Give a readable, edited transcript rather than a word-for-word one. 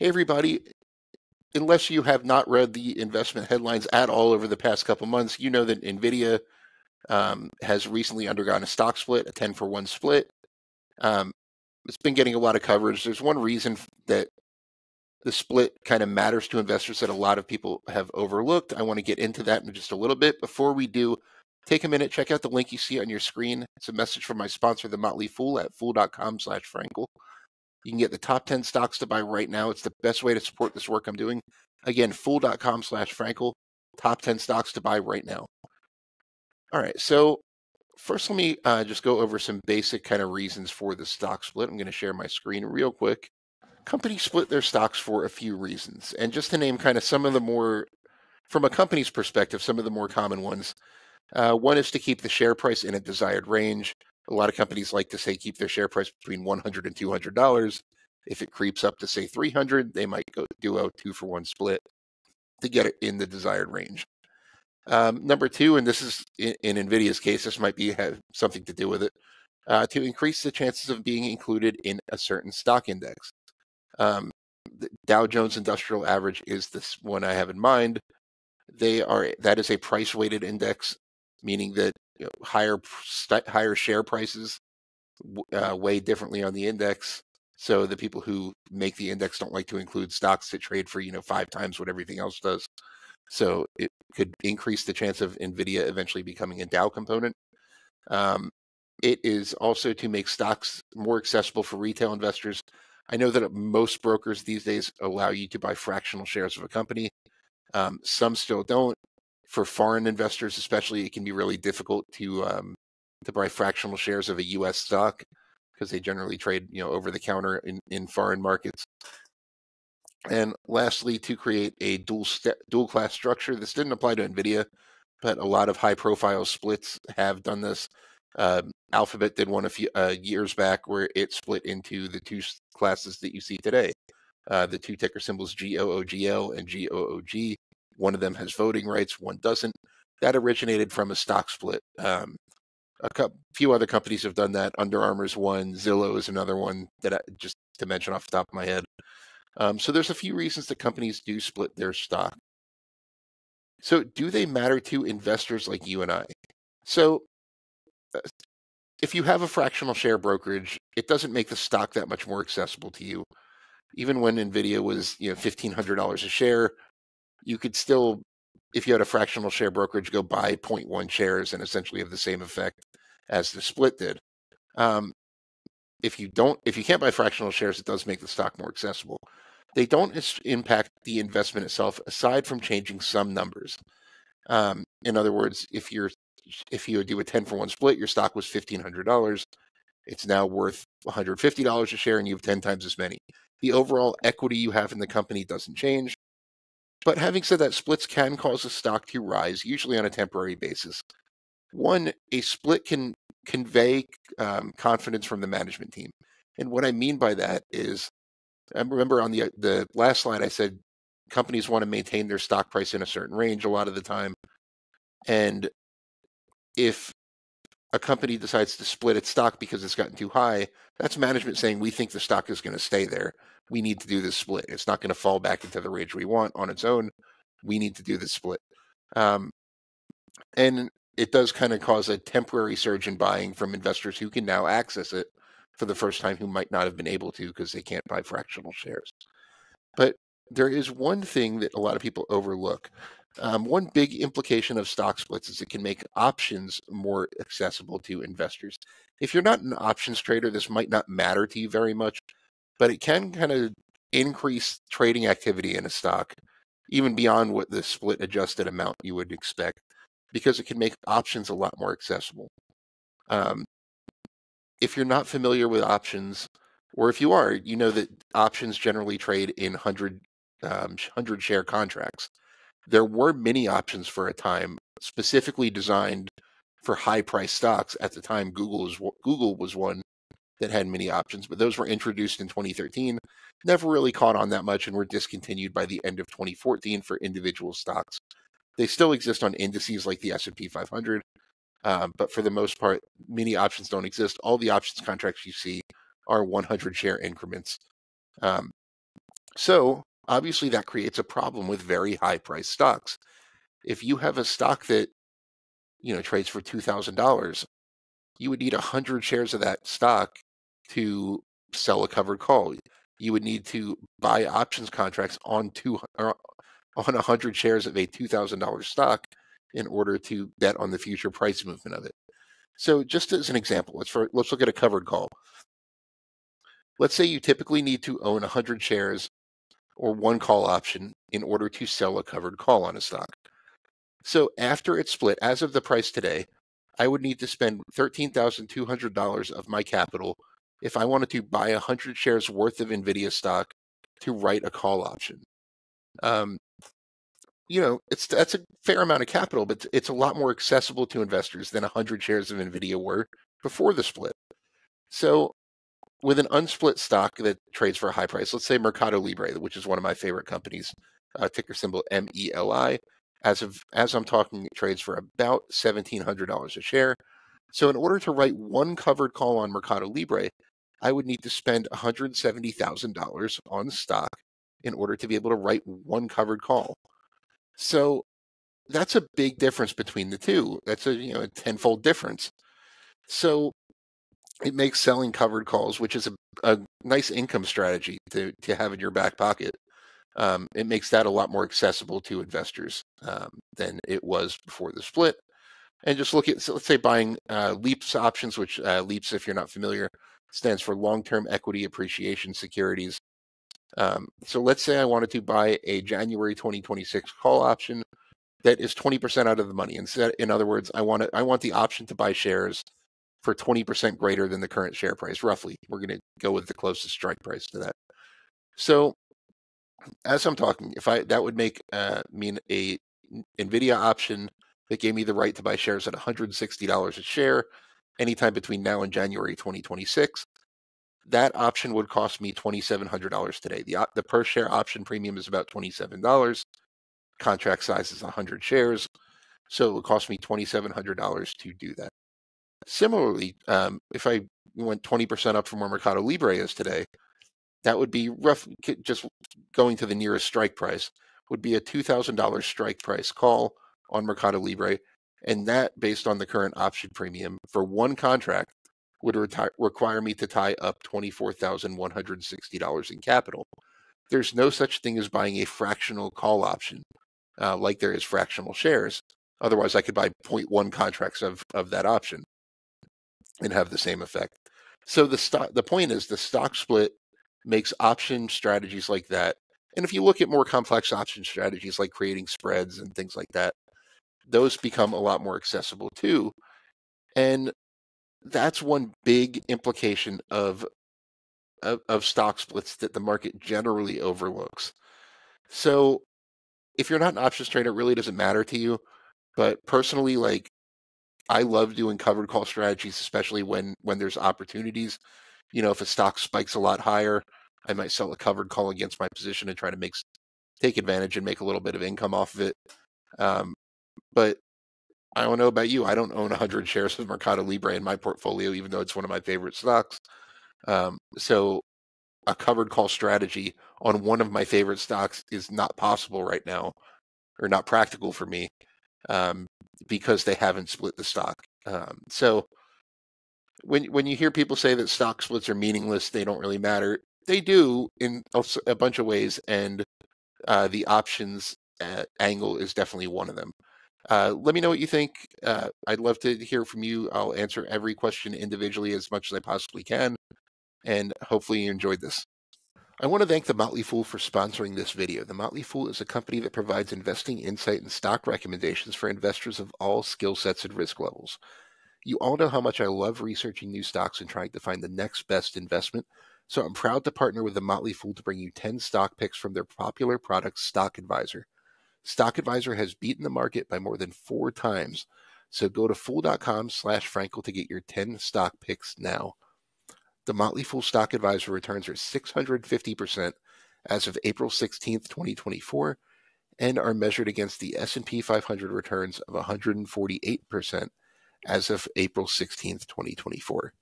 Hey, everybody. Unless you have not read the investment headlines at all over the past couple months, you know that Nvidia has recently undergone a stock split, a 10-for-1 split. It's been getting a lot of coverage. There's one reason that the split kind of matters to investors that a lot of people have overlooked. I want to get into that in just a little bit. Before we do, take a minute, check out the link you see on your screen. It's a message from my sponsor, The Motley Fool, at fool.com/Frankel. You can get the top 10 stocks to buy right now. It's the best way to support this work I'm doing. Again, fool.com/Frankel, top 10 stocks to buy right now. All right, so first let me just go over some basic kind of reasons for the stock split. I'm going to share my screen real quick. Companies split their stocks for a few reasons. And just to name kind of some of the more, from a company's perspective, some of the more common ones. One is to keep the share price in a desired range. A lot of companies like to say keep their share price between $100 and $200. If it creeps up to say 300, they might go do a 2-for-1 split to get it in the desired range. Number two, and this is in Nvidia's case, this might have something to do with it, to increase the chances of being included in a certain stock index. The Dow Jones Industrial Average is this one I have in mind. That is a price-weighted index, meaning that higher share prices weigh differently on the index. So the people who make the index don't like to include stocks that trade for 5 times what everything else does. So it could increase the chance of Nvidia eventually becoming a Dow component. It is also to make stocks more accessible for retail investors. I know that most brokers these days allow you to buy fractional shares of a company. Some still don't. For foreign investors, especially, it can be really difficult to buy fractional shares of a U.S. stock because they generally trade, over the counter in foreign markets. And lastly, to create a dual class structure. This didn't apply to Nvidia, but a lot of high-profile splits have done this. Alphabet did one a few years back where it split into the two classes that you see today. The two ticker symbols GOOGL and GOOG. One of them has voting rights, one doesn't. That originated from a stock split. A few other companies have done that. Under Armour's one, Zillow is another one that just to mention off the top of my head. So there's a few reasons that companies do split their stock. So do they matter to investors like you and I? So if you have a fractional share brokerage, it doesn't make the stock that much more accessible to you. Even when Nvidia was $1,500 a share, you could still, if you had a fractional share brokerage, go buy 0.1 shares and essentially have the same effect as the split did. If you can't buy fractional shares, it does make the stock more accessible. They don't impact the investment itself, aside from changing some numbers. In other words, if you do a 10-for-1 split, your stock was $1,500. It's now worth $150 a share, and you have 10 times as many. The overall equity you have in the company doesn't change. But having said that, splits can cause a stock to rise, usually on a temporary basis. One, a split can convey confidence from the management team. And what I mean by that is, I remember on the last slide I said companies want to maintain their stock price in a certain range a lot of the time. And if a company decides to split its stock because it's gotten too high, that's management saying, we think the stock is going to stay there. We need to do this split. It's not going to fall back into the range we want on its own. We need to do this split. And it does kind of cause a temporary surge in buying from investors who can now access it for the first time, who might not have been able to because they can't buy fractional shares. But there is one thing that a lot of people overlook. One big implication of stock splits is it can make options more accessible to investors. If you're not an options trader, this might not matter to you very much, but it can kind of increase trading activity in a stock, even beyond what the split adjusted amount you would expect, because it can make options a lot more accessible. If you're not familiar with options, or if you are, you know that options generally trade in 100 share contracts. There were mini options for a time, specifically designed for high-priced stocks. At the time, Google was one that had mini options, but those were introduced in 2013, never really caught on that much, and were discontinued by the end of 2014 for individual stocks. They still exist on indices like the S&P 500, but for the most part, mini options don't exist. All the options contracts you see are 100 share increments. So obviously that creates a problem with very high priced stocks. If you have a stock that, trades for $2,000, you would need 100 shares of that stock to sell a covered call. You would need to buy options contracts on 100 shares of a $2,000 stock in order to bet on the future price movement of it. So just as an example, let's look at a covered call. Let's say you typically need to own 100 shares or one call option in order to sell a covered call on a stock. So after it's split, as of the price today, I would need to spend $13,200 of my capital if I wanted to buy 100 shares worth of Nvidia stock to write a call option. That's a fair amount of capital, but it's a lot more accessible to investors than 100 shares of Nvidia were before the split. So with an unsplit stock that trades for a high price, let's say Mercado Libre, which is one of my favorite companies, ticker symbol MELI, as I'm talking, it trades for about $1,700 a share. So in order to write one covered call on Mercado Libre, I would need to spend $170,000 on stock in order to be able to write one covered call. So that's a big difference between the two. That's a tenfold difference. So it makes selling covered calls, which is a nice income strategy to have in your back pocket. It makes that a lot more accessible to investors than it was before the split. And just look at, so let's say buying LEAPS options, which LEAPS, if you're not familiar, stands for long-term equity appreciation securities. So let's say I wanted to buy a January 2026 call option that is 20% out of the money. In other words, I want the option to buy shares for 20% greater than the current share price, roughly. We're going to go with the closest strike price to that. So as I'm talking, that would mean a Nvidia option that gave me the right to buy shares at $160 a share anytime between now and January 2026. That option would cost me $2,700 today. The per share option premium is about $27. Contract size is 100 shares. So it would cost me $2,700 to do that. Similarly, if I went 20% up from where Mercado Libre is today, that would be just going to the nearest strike price, would be a $2,000 strike price call on Mercado Libre. And that, based on the current option premium for one contract, would require me to tie up $24,160 in capital. There's no such thing as buying a fractional call option like there is fractional shares. Otherwise, I could buy 0.1 contracts of that option and have the same effect. So the point is the stock split makes option strategies like that. And if you look at more complex option strategies like creating spreads and things like that, those become a lot more accessible too. And that's one big implication of stock splits that the market generally overlooks. So if you're not an options trader, it really doesn't matter to you. But personally, like, I love doing covered call strategies, especially when there's opportunities. If a stock spikes a lot higher, I might sell a covered call against my position and try to take advantage and make a little bit of income off of it. But I don't know about you. I don't own 100 shares of Mercado Libre in my portfolio, even though it's one of my favorite stocks. So a covered call strategy on one of my favorite stocks is not possible right now, or not practical for me, because they haven't split the stock. So when you hear people say that stock splits are meaningless, they don't really matter, they do in a bunch of ways, and the options angle is definitely one of them. Let me know what you think. I'd love to hear from you. I'll answer every question individually as much as I possibly can, and hopefully you enjoyed this. I want to thank The Motley Fool for sponsoring this video. The Motley Fool is a company that provides investing insight and stock recommendations for investors of all skill sets and risk levels. You all know how much I love researching new stocks and trying to find the next best investment, so I'm proud to partner with The Motley Fool to bring you 10 stock picks from their popular product, Stock Advisor. Stock Advisor has beaten the market by more than 4 times, so go to fool.com/Frankel to get your 10 stock picks now. The Motley Fool Stock Advisor returns are 650% as of April 16th, 2024, and are measured against the S&P 500 returns of 148% as of April 16th, 2024.